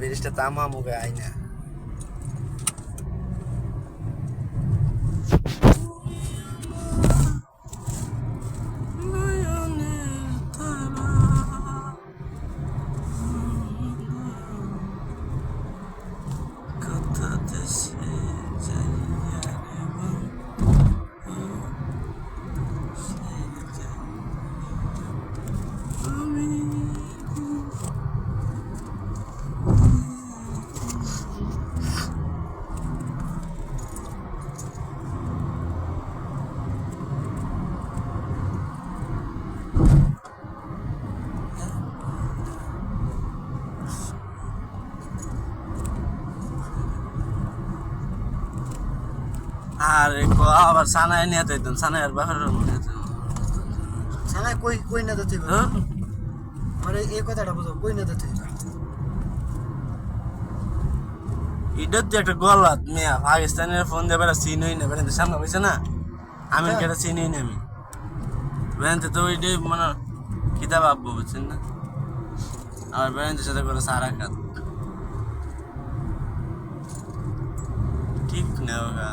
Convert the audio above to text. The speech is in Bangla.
ব্রিজটা তামা মুখে আই না আরে আবার সানায় নিয়ে যেতেন সানায়ের বাহারের মধ্যে সানায় কই কই না দিতে আরে এই কথাটা বুঝো কই না দিতে ইডত যে একটা গলাত মিয়া পাকিস্তানের ফোন দিয়ে বেড়া চিনই না বেড়াতে সামনে হয়েছে না আমি কেটা চিনই না আমি বেড়াতে তো ওইটাই মানে কিতাব আব্বু বুঝছেন না আর বেড়াতে সাথে করে সারা কাজ ঠিক না ওগা